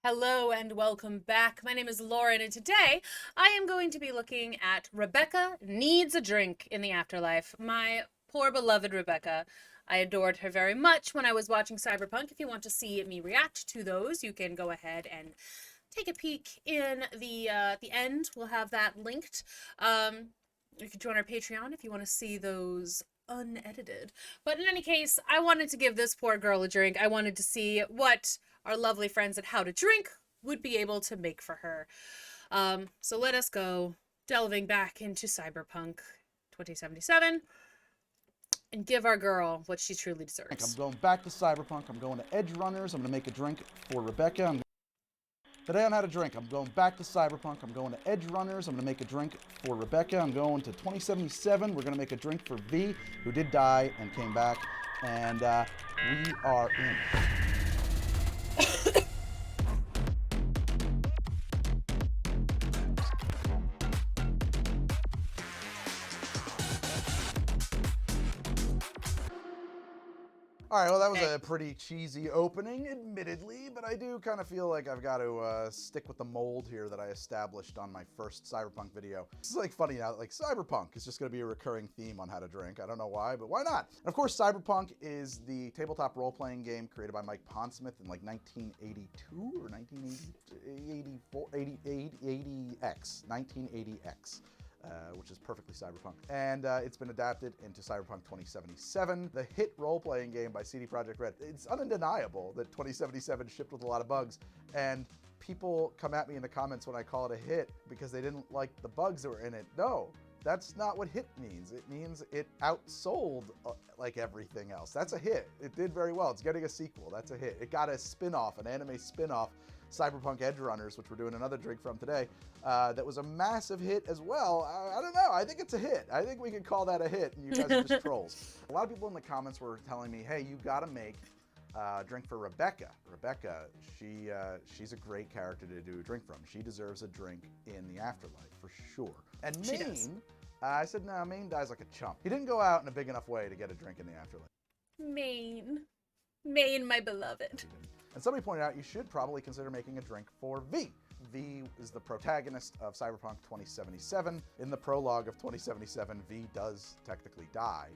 Hello and welcome back. My name is Lauren, and today I am going to be looking at Rebecca Needs a Drink in the Afterlife. My poor beloved Rebecca. I adored her very much when I was watching Cyberpunk. If you want to see me react to those, you can go ahead and take a peek in the end. We'll have that linked. You can join our Patreon if you want to see those unedited. But in any case, I wanted to give this poor girl a drink. I wanted to see what our lovely friends at How to Drink would be able to make for her. So let us go delving back into Cyberpunk 2077 and give our girl what she truly I'm deserves. going back to Cyberpunk. I'm going to Edge Runners. I'm going to make a drink for Rebecca. Today on How to Drink, I'm going back to Cyberpunk. I'm going to Edge Runners. I'm going to make a drink for Rebecca. I'm going to 2077. We're going to make a drink for V, who did die and came back. And we are in. All right, well, that was a pretty cheesy opening, admittedly, but I do kind of feel like I've got to stick with the mold here that I established on my first Cyberpunk video. It's like funny now, like Cyberpunk is just going to be a recurring theme on How to Drink. I don't know why, but why not? And of course, Cyberpunk is the tabletop role-playing game created by Mike Pondsmith in like 1982 or 1984, 80X, 1980X. Which is perfectly cyberpunk. And it's been adapted into Cyberpunk 2077, the hit role-playing game by CD Projekt Red. It's undeniable that 2077 shipped with a lot of bugs, and people come at me in the comments when I call it a hit because they didn't like the bugs that were in it. No, that's not what hit means. It means it outsold like everything else. That's a hit. It did very well. It's getting a sequel. That's a hit. It got a spin-off, an anime spin-off, Cyberpunk Edge Runners, which we're doing another drink from today, that was a massive hit as well. I don't know. I think it's a hit. I think we could call that a hit, and you guys are just trolls. A lot of people in the comments were telling me, hey, you got to make a drink for Rebecca. Rebecca, she's a great character to do a drink from. She deserves a drink in the afterlife, for sure. And Maine, I said, no, Maine dies like a chump. He didn't go out in a big enough way to get a drink in the afterlife. Maine, my beloved. And somebody pointed out you should probably consider making a drink for V. V is the protagonist of Cyberpunk 2077. In the prologue of 2077, V does technically die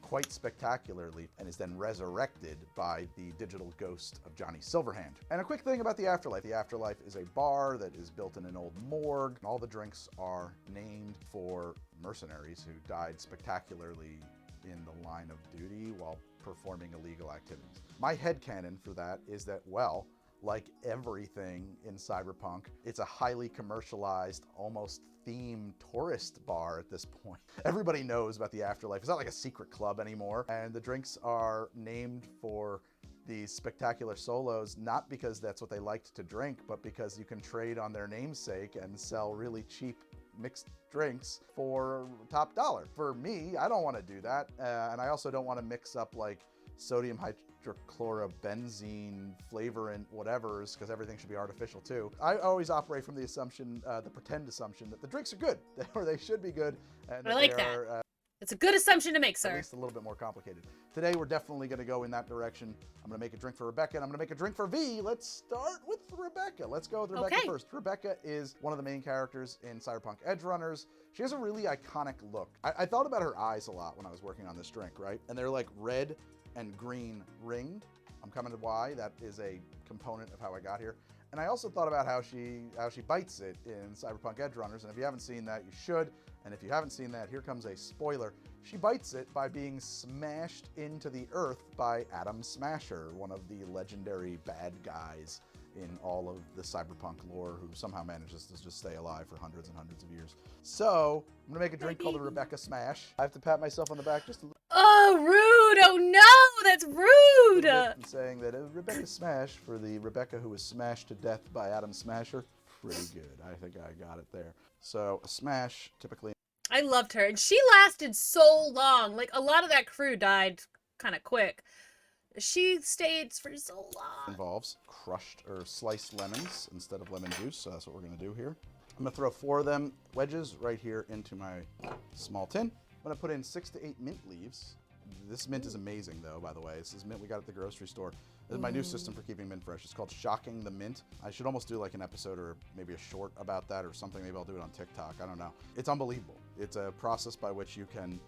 quite spectacularly and is then resurrected by the digital ghost of Johnny Silverhand. And a quick thing about the Afterlife. The Afterlife is a bar that is built in an old morgue. All the drinks are named for mercenaries who died spectacularly in the line of duty while performing illegal activities. My headcanon for that is that, well, like everything in Cyberpunk, it's a highly commercialized, almost themed tourist bar at this point. Everybody knows about the Afterlife. It's not like a secret club anymore. And the drinks are named for these spectacular solos, not because that's what they liked to drink, but because you can trade on their namesake and sell really cheap mixed drinks for top dollar. For me, I don't want to do that. And I also don't want to mix up like sodium hydrochlorobenzene flavorant whatevers, because everything should be artificial too. I always operate from the assumption, the pretend assumption, that the drinks are good, or they should be good. And I like that. It's a good assumption to make, sir. At least a little bit more complicated. Today, we're definitely going to go in that direction. I'm going to make a drink for Rebecca, and I'm going to make a drink for V. Let's start with Rebecca. Let's go with Rebecca first. Rebecca is one of the main characters in Cyberpunk Edge Runners. She has a really iconic look. I thought about her eyes a lot when I was working on this drink, right? And they're like red and green ringed. I'm coming to why. That is a component of how I got here. And I also thought about how she bites it in Cyberpunk Edge Runners. And if you haven't seen that, you should. And if you haven't seen that, here comes a spoiler. She bites it by being smashed into the earth by Adam Smasher, one of the legendary bad guys in all of the Cyberpunk lore, who somehow manages to just stay alive for hundreds and hundreds of years. So I'm gonna make a drink called the Rebecca Smash. I have to pat myself on the back just a little. Oh, rude! Oh no, that's rude! And saying that Rebecca Smash for the Rebecca who was smashed to death by Adam Smasher. Pretty good. I think I got it there. So a smash typically. I loved her, and she lasted so long. Like, a lot of that crew died kind of quick. She stayed for so long. Involves crushed or sliced lemons instead of lemon juice, so that's what we're going to do here. I'm going to throw 4 of them wedges right here into my small tin. I'm going to put in 6 to 8 mint leaves. This mint is amazing, though, by the way. This is mint we got at the grocery store. This is my new system for keeping mint fresh. It's called Shocking the Mint. I should almost do like an episode or maybe a short about that or something. Maybe I'll do it on TikTok. I don't know. It's unbelievable. It's a process by which you can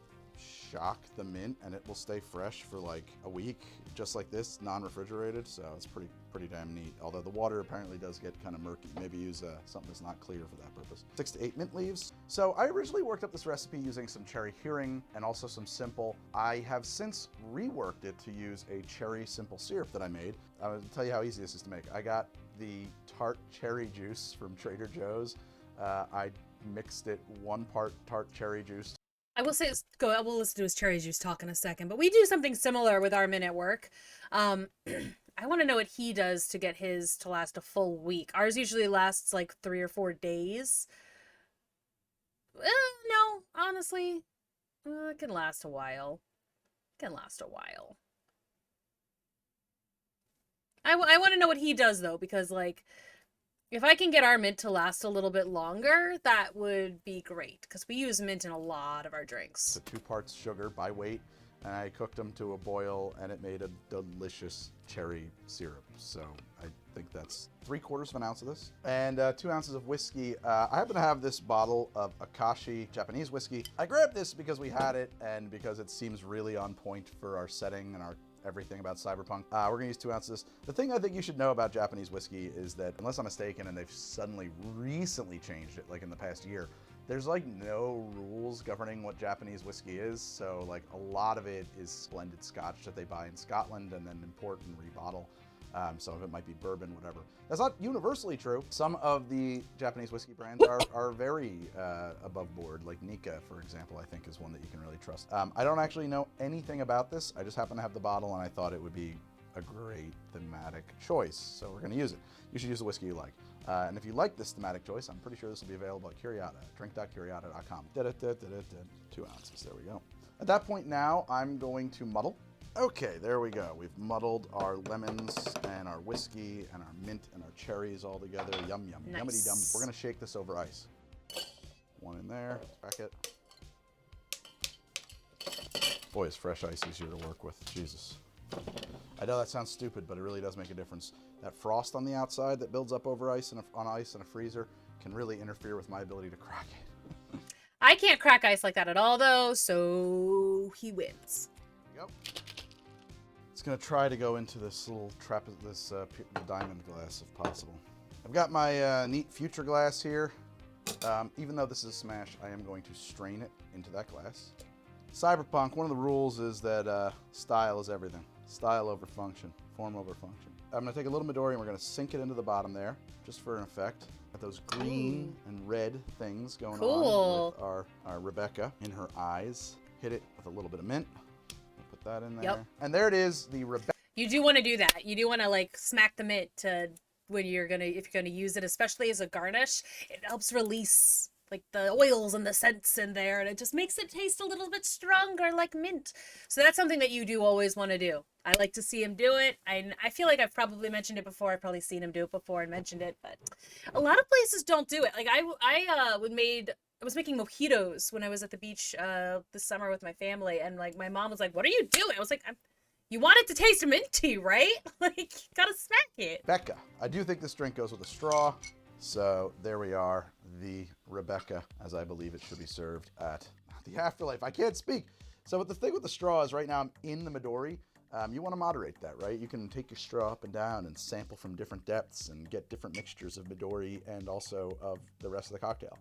shock the mint and it will stay fresh for like a week, just like this, non-refrigerated. So it's pretty damn neat. Although the water apparently does get kind of murky. Maybe use something that's not clear for that purpose. 6 to 8 mint leaves. So I originally worked up this recipe using some cherry hearing and also some simple. I have since reworked it to use a cherry simple syrup that I made. I'll tell you how easy this is to make. I got the tart cherry juice from Trader Joe's. I mixed it 1 part tart cherry juice. I will say, we'll listen to his cherry juice talk in a second, but we do something similar with our mint at work. I want to know what he does to get his to last a full week. Ours usually lasts like 3 or 4 days. No, honestly, it can last a while. I want to know what he does though, because like, if I can get our mint to last a little bit longer, that would be great, because we use mint in a lot of our drinks. So 2 parts sugar by weight, and I cooked them to a boil, and it made a delicious cherry syrup. So I think that's 3/4 ounce of this, and 2 ounces of whiskey. I happen to have this bottle of Akashi Japanese whiskey. I grabbed this because we had it, and because it seems really on point for our setting and our everything about Cyberpunk. We're gonna use 2 ounces. The thing I think you should know about Japanese whiskey is that, unless I'm mistaken, and they've suddenly recently changed it, like in the past year, there's like no rules governing what Japanese whiskey is. So like a lot of it is blended Scotch that they buy in Scotland and then import and rebottle. Some of it might be bourbon, whatever. That's not universally true. Some of the Japanese whiskey brands are very above board, like Nika, for example, I think is one that you can really trust. I don't actually know anything about this. I just happen to have the bottle and I thought it would be a great thematic choice. So we're gonna use it. You should use the whiskey you like. And if you like this thematic choice, I'm pretty sure this will be available at Curiata, drink.curiata.com. 2 ounces, there we go. At that point now, I'm going to muddle. Okay, there we go. We've muddled our lemons and our whiskey and our mint and our cherries all together. Yum, yum, nice. Yummity dum. We're gonna shake this over ice. 1 in there, crack it. Boy, is fresh ice easier to work with, Jesus. I know that sounds stupid, but it really does make a difference. That frost on the outside that builds up over ice and on ice in a freezer can really interfere with my ability to crack it. I can't crack ice like that at all though, so he wins. There we go. It's gonna try to go into this little diamond glass if possible. I've got my neat future glass here. Even though this is a smash, I am going to strain it into that glass. Cyberpunk, one of the rules is that style is everything. Style over function, form over function. I'm gonna take a little Midori and we're gonna sink it into the bottom there, just for an effect. Got those green and red things going on with our Rebecca in her eyes. Hit it with a little bit of mint. Put that in there. Yep. And there it is, the Rebecca. You do want to do that. You do want to like smack the mint to if you're gonna use it, especially as a garnish. It helps release like the oils and the scents in there, and it just makes it taste a little bit stronger, like mint. So that's something that you do always want to do. I like to see him do it. I feel like I've probably mentioned it before. I've probably seen him do it before and mentioned it, but a lot of places don't do it. Like I was making mojitos when I was at the beach this summer with my family, and like my mom was like, "What are you doing?" I was like, "You want it to taste minty, right? Like, you gotta smack it." Rebecca. I do think this drink goes with a straw. So there we are, the Rebecca, as I believe it should be served at the Afterlife. I can't speak. So what the thing with the straw is right now I'm in the Midori. You want to moderate that, right? You can take your straw up and down and sample from different depths and get different mixtures of Midori and also of the rest of the cocktail.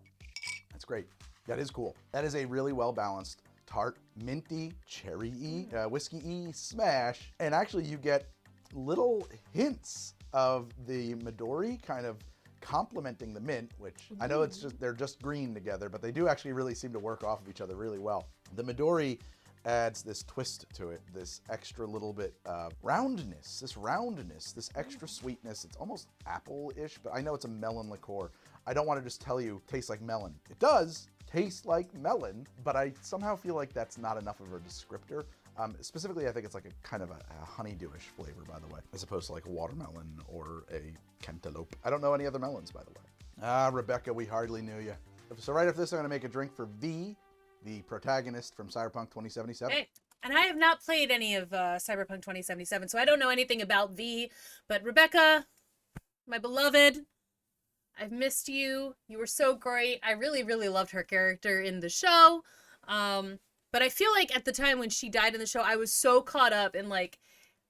That's great. That is cool. That is a really well-balanced, tart, minty, cherry-y, whiskey-y smash. And actually you get little hints of the Midori kind of complementing the mint, which I know they're just green together, but they do actually really seem to work off of each other really well. The Midori adds this twist to it, this extra little bit of roundness, this extra sweetness. It's almost apple-ish, but I know it's a melon liqueur. I don't want to just tell you tastes like melon. It does taste like melon, but I somehow feel like that's not enough of a descriptor. Specifically, I think it's like a kind of a honeydewish flavor, by the way, as opposed to like a watermelon or a cantaloupe. I don't know any other melons, by the way. Rebecca, we hardly knew you. So right after this, I'm going to make a drink for V, the protagonist from Cyberpunk 2077. Hey, And I have not played any of Cyberpunk 2077, so I don't know anything about V. But Rebecca, my beloved, I've missed you. You were so great. I really, really loved her character in the show. But I feel like at the time when she died in the show, I was so caught up in like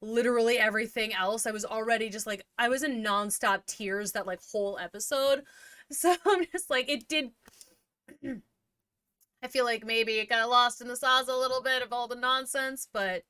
literally everything else. I was already just like, I was in nonstop tears that like whole episode. So I'm just like, it did. I feel like maybe it got lost in the sauce a little bit of all the nonsense, but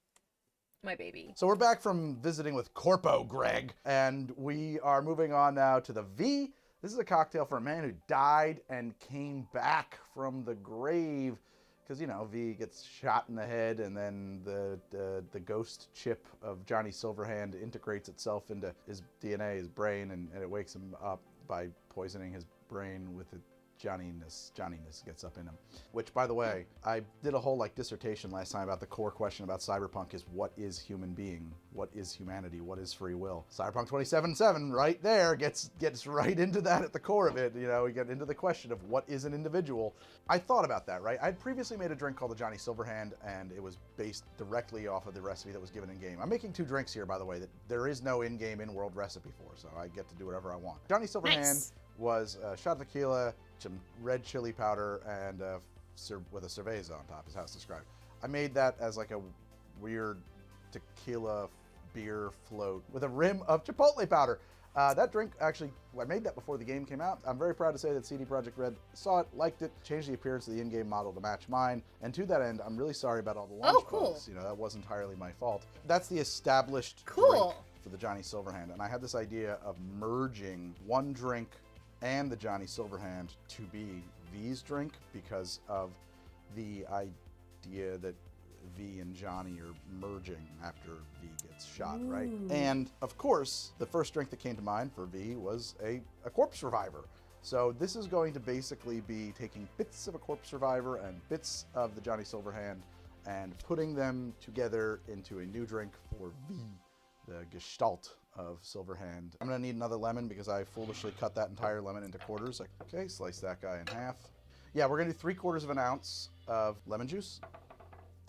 my baby. So we're back from visiting with Corpo Greg, and we are moving on now to the V. This is a cocktail for a man who died and came back from the grave. Because, you know, V gets shot in the head, and then the ghost chip of Johnny Silverhand integrates itself into his DNA, his brain, and it wakes him up by poisoning his brain with it. Johnniness gets up in him. Which, by the way, I did a whole like dissertation last time about the core question about Cyberpunk is what is human being? What is humanity? What is free will? Cyberpunk 2077 right there gets right into that at the core of it. You know, we get into the question of what is an individual. I thought about that, right? I'd previously made a drink called the Johnny Silverhand, and it was based directly off of the recipe that was given in game. I'm making 2 drinks here, by the way, that there is no in-game, in-world recipe for, so I get to do whatever I want. Johnny Silverhand Nice. was a shot of tequila, some red chili powder, and with a cerveza on top, is how it's described. I made that as like a weird tequila beer float with a rim of chipotle powder. That drink, actually, I made that before the game came out. I'm very proud to say that CD Projekt Red saw it, liked it, changed the appearance of the in-game model to match mine. And to that end, I'm really sorry about all the launch bugs. You know, that was entirely my fault. That's the established drink for the Johnny Silverhand. And I had this idea of merging one drink and the Johnny Silverhand to be V's drink because of the idea that V and Johnny are merging after V gets shot, right? And of course, the first drink that came to mind for V was a corpse survivor. So this is going to basically be taking bits of a corpse survivor and bits of the Johnny Silverhand and putting them together into a new drink for V, the Gestalt of Silverhand. I'm gonna need another lemon because I foolishly cut that entire lemon into quarters. Okay, slice that guy in half. Yeah, we're gonna do 3/4 of an ounce of lemon juice,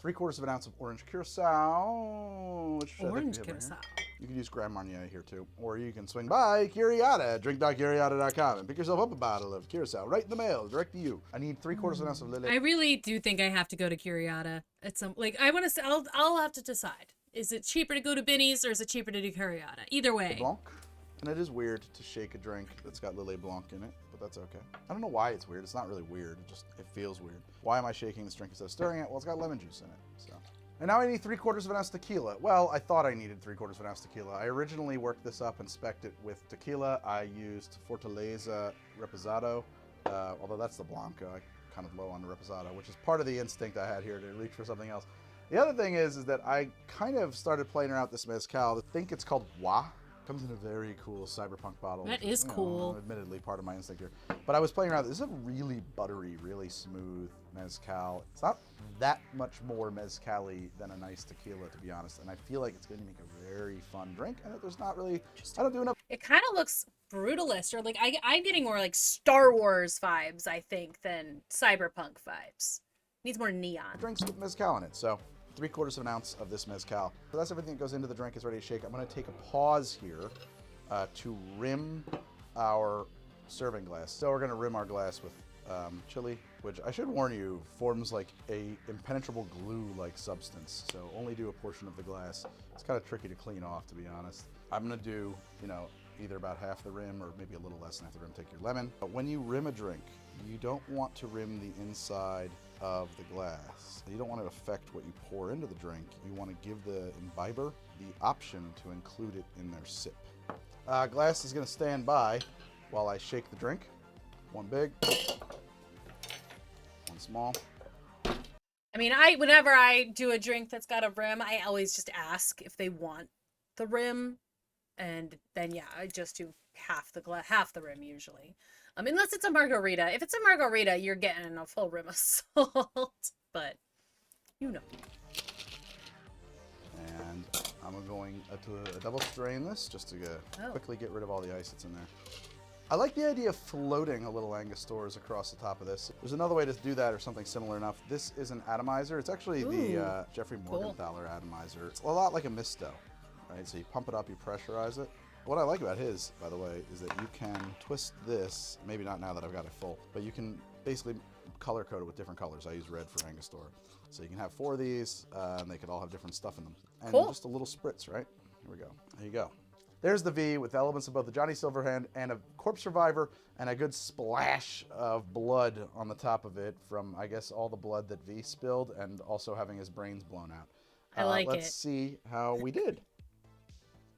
3/4 of an ounce of orange curacao. Orange curacao. You can use Grand Marnier here too. Or you can swing by Curiata, drink.curiata.com, and pick yourself up a bottle of curacao right in the mail, direct to you. I need 3/4 of an ounce of Lily. I really do think I have to go to Curiata at some, like, I want to, I'll have to decide. Is it cheaper to go to Binny's or is it cheaper to do Curiata? Either way. Blanc. And it is weird to shake a drink that's got Lillet Blanc in it, but that's okay. I don't know why it's weird. It's not really weird. It feels weird. Why am I shaking this drink instead of stirring it? Well, it's got lemon juice in it. So. And now I need 3/4 of an ounce tequila. Well, I thought I needed 3/4 of an ounce tequila. I originally worked this up and spec'd it with tequila. I used Fortaleza Reposado, although that's the Blanco. I'm kind of low on the Reposado, which is part of the instinct I had here to reach for something else. The other thing is that I kind of started playing around with this mezcal. I think it's called Wa. Comes in a very cool Cyberpunk bottle. That is cool. Admittedly, part of my instinct here. But I was playing around. This is a really buttery, really smooth mezcal. It's not that much more mezcal-y than a nice tequila, to be honest. And I feel like it's going to make a very fun drink. And there's not really, I don't do enough. It kind of looks brutalist, or like I'm getting more like Star Wars vibes, I think, than Cyberpunk vibes. Needs more neon. Drinks with mezcal in it, so 3/4 of an ounce of this mezcal. So that's everything that goes into the drink. It's ready to shake. I'm going to take a pause here to rim our serving glass. So we're going to rim our glass with chili, which I should warn you forms like a impenetrable glue-like substance. So only do a portion of the glass. It's kind of tricky to clean off, to be honest. I'm going to do, either about half the rim or maybe a little less than half the rim. Take your lemon. But when you rim a drink, you don't want to rim the inside of the glass. You don't want to affect what you pour into the drink. You want to give the imbiber the option to include it in their sip. Glass is going to stand by while I shake the drink. One big, one small. I mean, whenever I do a drink that's got a rim, I always just ask if they want the rim, and then I just do half the rim usually. Unless it's a margarita. If it's a margarita, you're getting a full rim of salt. But, And I'm going to double strain this just to quickly get rid of all the ice that's in there. I like the idea of floating a little Angostura across the top of this. There's another way to do that or something similar enough. This is an atomizer. It's actually the Jeffrey Morgenthaler atomizer. It's a lot like a misto, right? So you pump it up, you pressurize it. What I like about his, by the way, is that you can twist this, maybe not now that I've got it full, but you can basically color code it with different colors. I use red for Angostura. So you can have 4 of these, and they could all have different stuff in them. And just a little spritz, right? Here we go. There you go. There's the V with elements of both the Johnny Silverhand and a corpse survivor and a good splash of blood on the top of it from, I guess, all the blood that V spilled and also having his brains blown out. I like let's it. see how we did.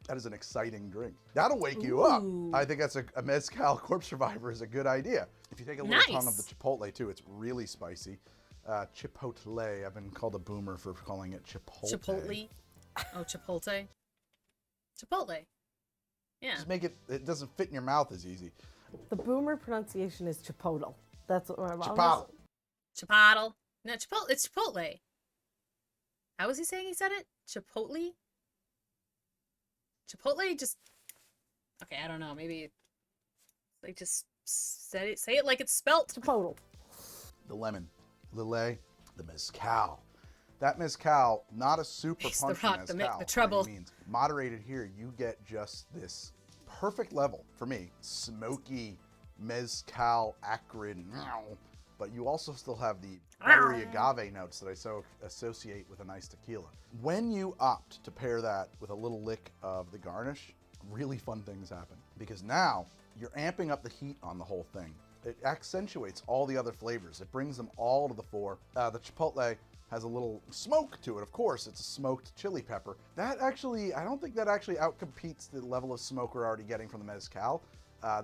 That is an exciting drink. That'll wake you up. I think that's a mezcal corpse survivor is a good idea. If you take a little tongue of the chipotle too, it's really spicy. Chipotle. I've been called a boomer for calling it chipotle. Chipotle. Oh, chipotle. Chipotle. Yeah. Just make it doesn't fit in your mouth as easy. The boomer pronunciation is chipotle. That's what my mom Chipotle. Chipotle. No, chipotle. It's chipotle. How was he saying he said it? Chipotle? Chipotle just... Okay, I don't know. Maybe... Like, just say it like it's spelt. Chipotle. The lemon. Lillet. The mezcal. That mezcal, not a super It's the punchy rock, mezcal. the trouble. Means. Moderated here, you get just this perfect level, for me, smoky mezcal acrid, but you also still have the buttery agave notes that I so associate with a nice tequila. When you opt to pair that with a little lick of the garnish, really fun things happen. Because now, you're amping up the heat on the whole thing. It accentuates all the other flavors. It brings them all to the fore. The chipotle has a little smoke to it, of course. It's a smoked chili pepper. That actually, I don't think that actually outcompetes the level of smoke we're already getting from the mezcal.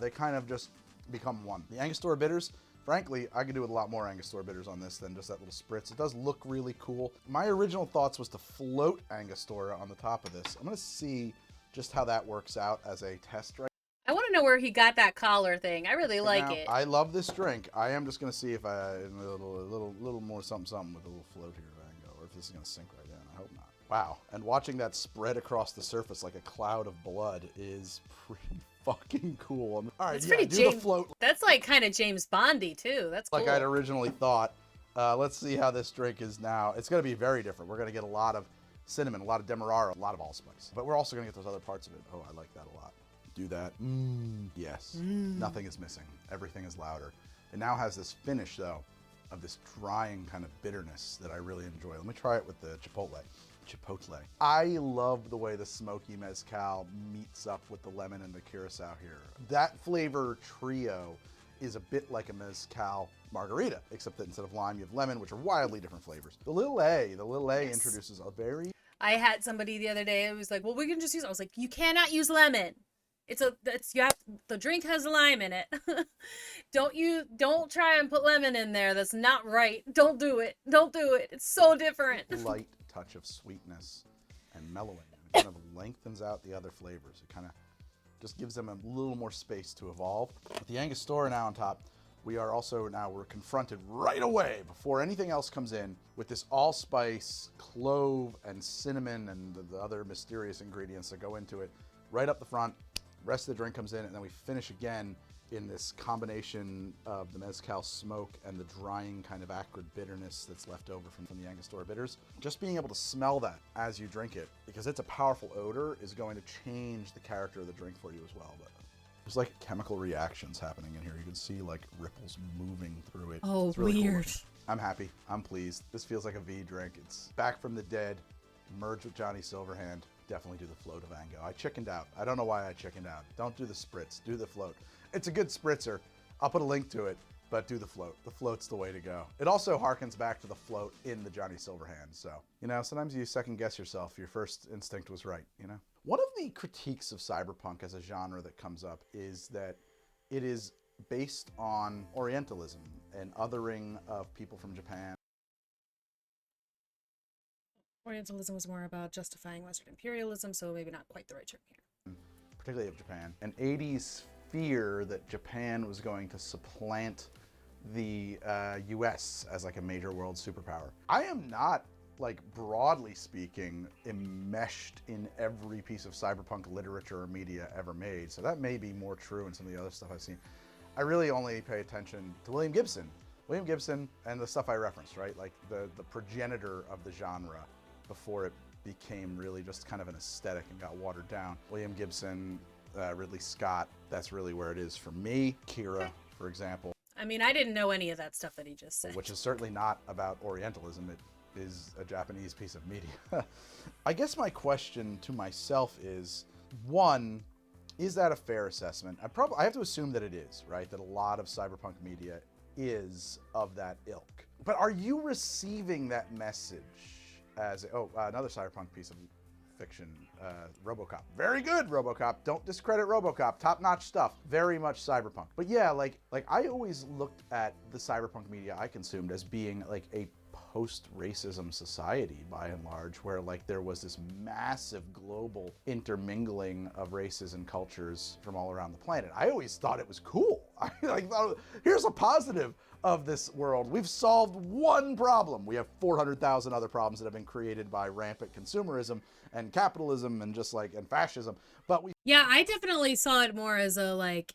They kind of just become one. The Angostura bitters, frankly, I could do with a lot more Angostura bitters on this than just that little spritz. It does look really cool. My original thoughts was to float Angostura on the top of this. I'm gonna see just how that works out as a test right I want to know where he got that collar thing. I really like now. it. I love this drink. I am just gonna see if a little more something with a little float here of Ango, or if this is gonna sink right in. I hope not. Wow. And watching that spread across the surface like a cloud of blood is pretty fucking cool. All right, It's yeah, pretty do the float That's like kind of James Bondy too. That's cool. like I'd originally thought. Let's see how this drink is now. It's gonna be very different. We're gonna get a lot of cinnamon, a lot of demerara, a lot of allspice. But we're also gonna get those other parts of it. Oh, I like that a lot. Do that. Yes. Nothing is missing. Everything is louder. It now has this finish, though, of this drying kind of bitterness that I really enjoy. Let me try it with the chipotle. I love the way the smoky mezcal meets up with the lemon and the curacao here. That flavor trio is a bit like a mezcal margarita, except that instead of lime, you have lemon, which are wildly different flavors. The Little A introduces a very... I had somebody the other day who was like, well, we can just use... I was like, you cannot use lemon. The drink has lime in it. Don't try and put lemon in there. That's not right. Don't do it. It's so different. Light touch of sweetness and mellowing. It kind of lengthens out the other flavors. It kind of just gives them a little more space to evolve. With the Angostura now on top, we're confronted right away before anything else comes in with this allspice, clove, and cinnamon and the other mysterious ingredients that go into it right up the front. Rest of the drink comes in, and then we finish again in this combination of the mezcal smoke and the drying kind of acrid bitterness that's left over from the Angostura bitters. Just being able to smell that as you drink it, because it's a powerful odor, is going to change the character of the drink for you as well. But there's like chemical reactions happening in here. You can see like ripples moving through it. Oh, it's really weird. Cool. I'm happy. I'm pleased. This feels like a V drink. It's back from the dead, merged with Johnny Silverhand. Definitely do the float of Ango. I chickened out. I don't know why I chickened out. Don't do the spritz. Do the float. It's a good spritzer. I'll put a link to it, but do the float. The float's the way to go. It also harkens back to the float in the Johnny Silverhand. So, sometimes you second guess yourself. Your first instinct was right, One of the critiques of cyberpunk as a genre that comes up is that it is based on Orientalism and othering of people from Japan. Orientalism was more about justifying Western imperialism, so maybe not quite the right term here. Particularly of Japan. An 80s fear that Japan was going to supplant the US as like a major world superpower. I am not like broadly speaking, enmeshed in every piece of cyberpunk literature or media ever made. So that may be more true in some of the other stuff I've seen. I really only pay attention to William Gibson. William Gibson and the stuff I referenced, right? Like the progenitor of the genre before it became really just kind of an aesthetic and got watered down. William Gibson, Ridley Scott, that's really where it is for me. Kira, for example. I mean, I didn't know any of that stuff that he just said. Which is certainly not about Orientalism. It is a Japanese piece of media. I guess my question to myself is, one, is that a fair assessment? I have to assume that it is, right? That a lot of cyberpunk media is of that ilk. But are you receiving that message as, another cyberpunk piece of fiction, RoboCop. Very good, RoboCop. Don't discredit RoboCop. Top-notch stuff. Very much cyberpunk. But yeah, like I always looked at the cyberpunk media I consumed as being like a post-racism society by and large, where like there was this massive global intermingling of races and cultures from all around the planet. I always thought it was cool. I thought, here's a positive of this world. We've solved one problem. We have 400,000 other problems that have been created by rampant consumerism and capitalism and and fascism. But yeah, I definitely saw it more as a like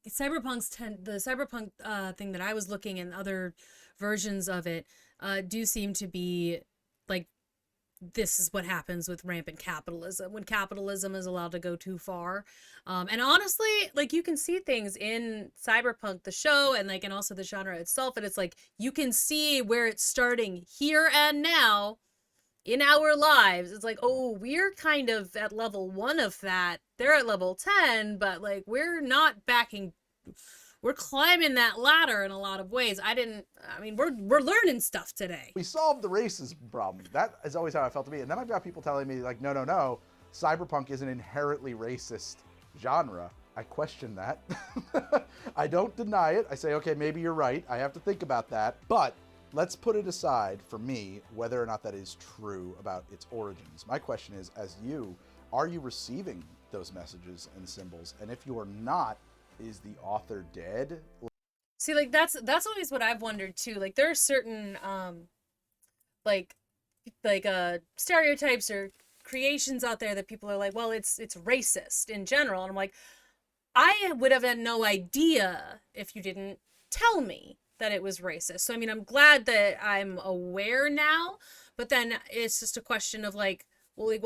the cyberpunk thing that I was looking in other versions of it do seem to be like, this is what happens with rampant capitalism, when capitalism is allowed to go too far. And honestly, like you can see things in Cyberpunk, the show, and like, and also the genre itself. And it's like, you can see where it's starting here and now in our lives. It's like, oh, we're kind of at level 1 of that. They're at level 10, but like, we're not backing. We're climbing that ladder in a lot of ways. We're learning stuff today. We solved the racism problem. That is always how I felt to me. And then I've got people telling me like, no, cyberpunk is an inherently racist genre. I question that. I don't deny it. I say, okay, maybe you're right. I have to think about that. But let's put it aside for me, whether or not that is true about its origins. My question is, are you receiving those messages and symbols? And if you are not, is the author dead? See, like that's always what I've wondered too. Like there are certain stereotypes or creations out there that people are like, well, it's racist in general. And I'm like, I would have had no idea if you didn't tell me that it was racist. So I mean, I'm glad that I'm aware now, but then it's just a question of like, well, like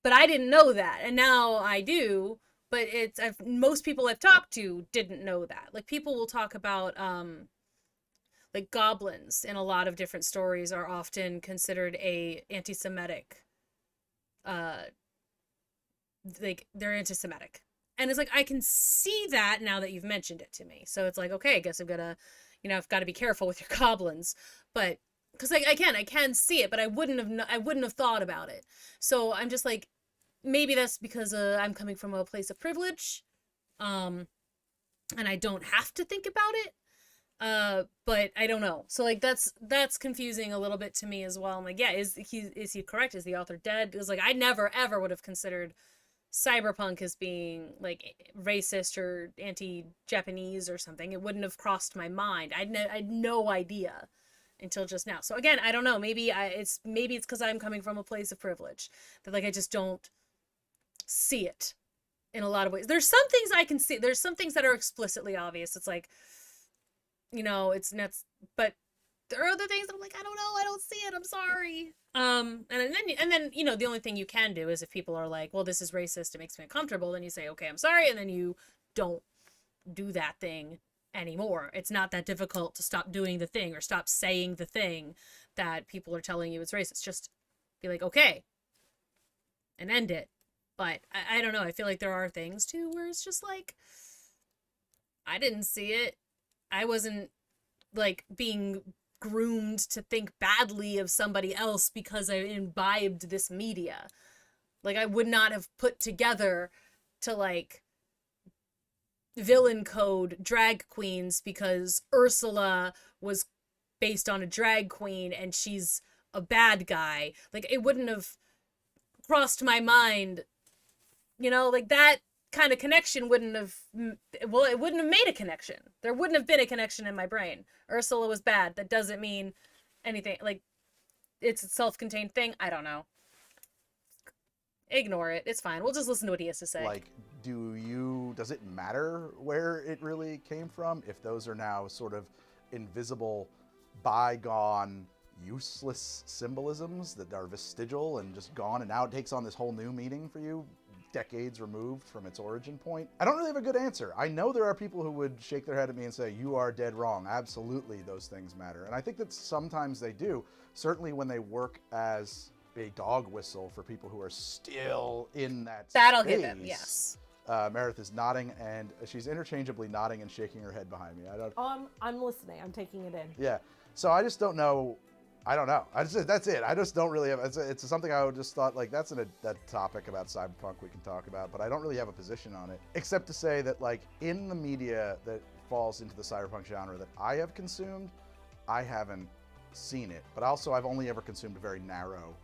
but I didn't know that, and now I do. But most people I've talked to didn't know that. Like people will talk about like goblins in a lot of different stories are often considered a anti-Semitic. Like they're anti-Semitic, and it's like I can see that now that you've mentioned it to me. So it's like, okay, I guess I've got to be careful with your goblins, but because I can see it, but I wouldn't have thought about it. So I'm just like, maybe that's because I'm coming from a place of privilege, and I don't have to think about it. But I don't know. So like that's confusing a little bit to me as well. I'm like, yeah, is he correct? Is the author dead? Because like I never ever would have considered Cyberpunk as being like racist or anti-Japanese or something. It wouldn't have crossed my mind. I had no idea until just now. So again, I don't know. Maybe it's because I'm coming from a place of privilege that like I just don't see it in a lot of ways. There's some things I can see. There's some things that are explicitly obvious. It's like, it's nuts. But there are other things that I'm like, I don't know. I don't see it. I'm sorry. And then the only thing you can do is if people are like, well, this is racist, it makes me uncomfortable, then you say, okay, I'm sorry, and then you don't do that thing anymore. It's not that difficult to stop doing the thing or stop saying the thing that people are telling you it's racist. Just be like, okay, and end it. But I don't know. I feel like there are things too where it's just like, I didn't see it. I wasn't like being groomed to think badly of somebody else because I imbibed this media. Like I would not have put together to like villain code drag queens because Ursula was based on a drag queen and she's a bad guy. Like it wouldn't have crossed my mind. Like that kind of connection it wouldn't have made a connection. There wouldn't have been a connection in my brain. Ursula was bad. That doesn't mean anything. Like, it's a self-contained thing. I don't know. Ignore it. It's fine. We'll just listen to what he has to say. Like, does it matter where it really came from? If those are now sort of invisible, bygone, useless symbolisms that are vestigial and just gone, and now it takes on this whole new meaning for you, decades removed from its origin point? I don't really have a good answer. I know there are people who would shake their head at me and say, you are dead wrong. Absolutely, those things matter. And I think that sometimes they do, certainly when they work as a dog whistle for people who are still in that That'll space. give him, yes. Meredith is nodding, and she's interchangeably nodding and shaking her head behind me. I'm listening. I'm taking it in. Yeah. So I just don't know. I don't know. That's it. I just don't really have. It's something I would just thought, like, that's a topic about Cyberpunk we can talk about, but I don't really have a position on it, except to say that, like, in the media that falls into the Cyberpunk genre that I have consumed, I haven't seen it. But also, I've only ever consumed a very narrow,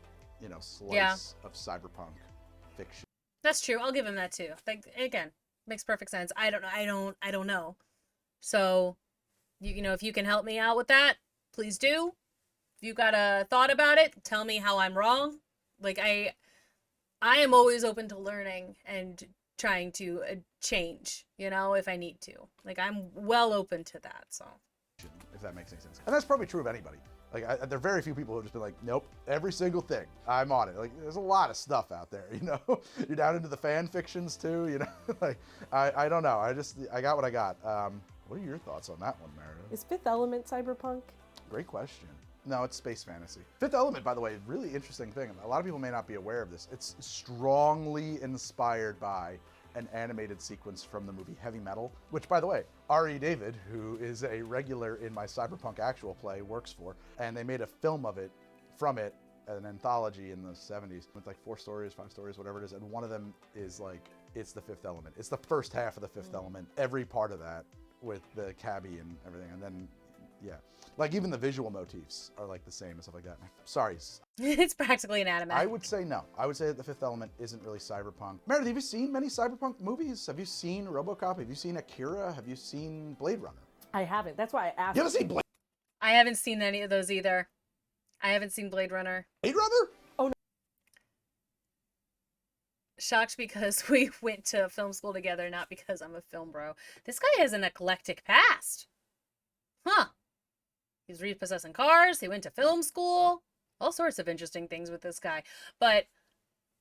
slice of Cyberpunk fiction. That's true. I'll give him that too. Like, again, makes perfect sense. I don't know. So, if you can help me out with that, please do. If you got a thought about it, tell me how I'm wrong. Like, I am always open to learning and trying to change, if I need to. Like, I'm well open to that, so. If that makes any sense. And that's probably true of anybody. Like, there are very few people who have just been like, nope, every single thing, I'm on it. Like, there's a lot of stuff out there, You're down into the fan fictions too, Like, I don't know. I got what I got. What are your thoughts on that one, Meredith? Is Fifth Element cyberpunk? Great question. No, it's space fantasy. Fifth Element, by the way, really interesting thing. A lot of people may not be aware of this. It's strongly inspired by an animated sequence from the movie Heavy Metal, which, by the way, R.E. David, who is a regular in my Cyberpunk actual play, works for, and they made a film of it, from it, an anthology in the 70s with like 4 stories, 5 stories, whatever it is, and one of them is like, it's the Fifth Element. It's the first half of the Fifth Element, every part of that, with the cabbie and everything, and then, yeah. Like, even the visual motifs are like the same and stuff like that. Sorry. It's practically an anime. I would say no. I would say that the Fifth Element isn't really Cyberpunk. Meredith, have you seen many Cyberpunk movies? Have you seen RoboCop? Have you seen Akira? Have you seen Blade Runner? I haven't. That's why I asked. You haven't seen Blade I haven't seen any of those either. I haven't seen Blade Runner. Runner? Oh, no. Shocked because we went to film school together, not because I'm a film bro. This guy has an eclectic past. Huh. He's repossessing cars. He went to film school. All sorts of interesting things with this guy. But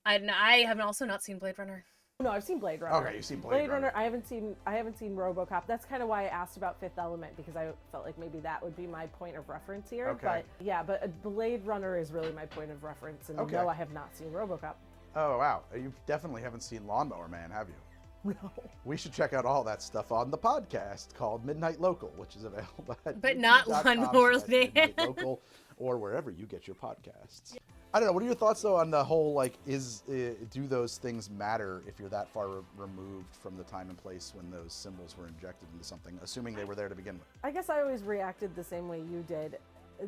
I have also not seen Blade Runner. No, I've seen Blade Runner. Okay, you've seen Blade Runner. I haven't seen RoboCop. That's kind of why I asked about Fifth Element, because I felt like maybe that would be my point of reference here. Okay. But yeah, Blade Runner is really my point of reference, and Okay. no, I have not seen RoboCop. Oh, wow. You definitely haven't seen Lawnmower Man, have you? No. We should check out all that stuff on the podcast called Midnight Local, which is available at But not Lawnmower Man. Midnight Local, or wherever you get your podcasts. I don't know. What are your thoughts, though, on the whole, like, do those things matter if you're that far removed from the time and place when those symbols were injected into something, assuming they were there to begin with? I guess I always reacted the same way you did.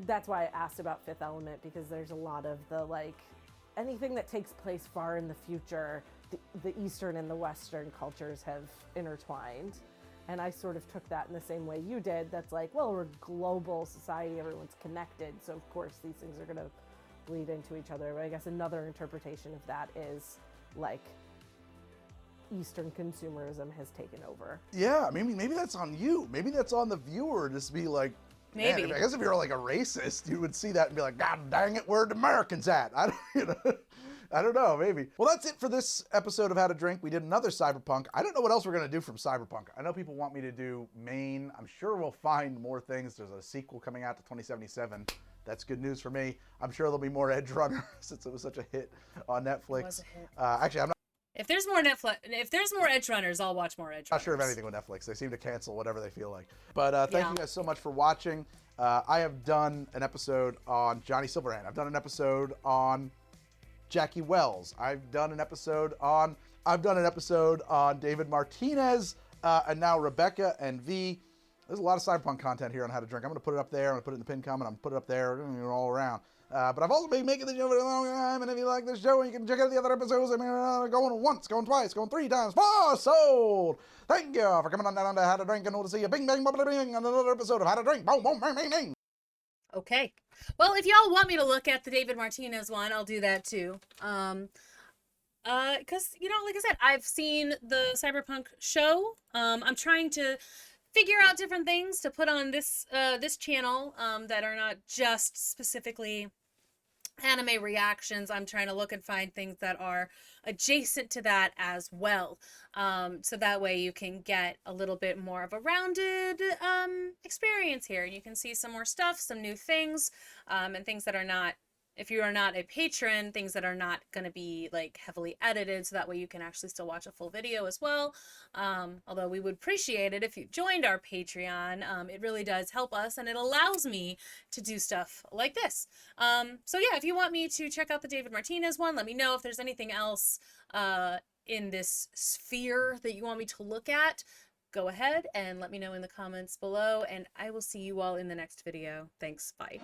That's why I asked about Fifth Element, because there's a lot of the, like, anything that takes place far in the future, the Eastern and the Western cultures have intertwined. And I sort of took that in the same way you did. That's like, well, we're a global society, everyone's connected, so of course these things are gonna bleed into each other. But I guess another interpretation of that is like Eastern consumerism has taken over. Yeah, maybe that's on you. Maybe that's on the viewer, just be like, Maybe. Man, I guess if you're like a racist, you would see that and be like, God dang it, where are the Americans at? I don't know, maybe. Well, that's it for this episode of How to Drink. We did another Cyberpunk. I don't know what else we're going to do from Cyberpunk. I know people want me to do Maine. I'm sure we'll find more things. There's a sequel coming out to 2077. That's good news for me. I'm sure there'll be more Edge Runner since it was such a hit on Netflix. It was a hit. Actually, I'm not If there's more Edge Runners, I'll watch more Edge Runners. sure of anything with Netflix. They seem to cancel whatever they feel like. But thank you guys so much for watching. I have done an episode on Johnny Silverhand. I've done an episode on Jackie Wells. I've done an episode on David Martinez, and now Rebecca and V. There's a lot of Cyberpunk content here on How to Drink. I'm going to put it up there. I'm going to put it in the pinned comment. I'm going to put it up there, all around. But I've also been making the show for a long time, and if you like this show, you can check out the other episodes. Going once, going twice, going 3 times, 4 sold. Thank you for coming on down to How to Drink, and we'll see you bing, bang, bing, bing, on another episode of How to Drink. Boom, boom, bang, bang, bang. Okay. Well, if y'all want me to look at the David Martinez one, I'll do that too. Because like I said, I've seen the Cyberpunk show. I'm trying to figure out different things to put on this channel that are not just specifically anime reactions. I'm trying to look and find things that are adjacent to that as well. So that way you can get a little bit more of a rounded experience here. And you can see some more stuff, some new things, and things that are not, if you are not a patron, things that are not going to be like heavily edited, so that way you can actually still watch a full video as well. Although we would appreciate it if you joined our Patreon. It really does help us, and it allows me to do stuff like this. So yeah, if you want me to check out the David Martinez one, let me know. If there's anything else in this sphere that you want me to look at, go ahead and let me know in the comments below, and I will see you all in the next video. Thanks, bye.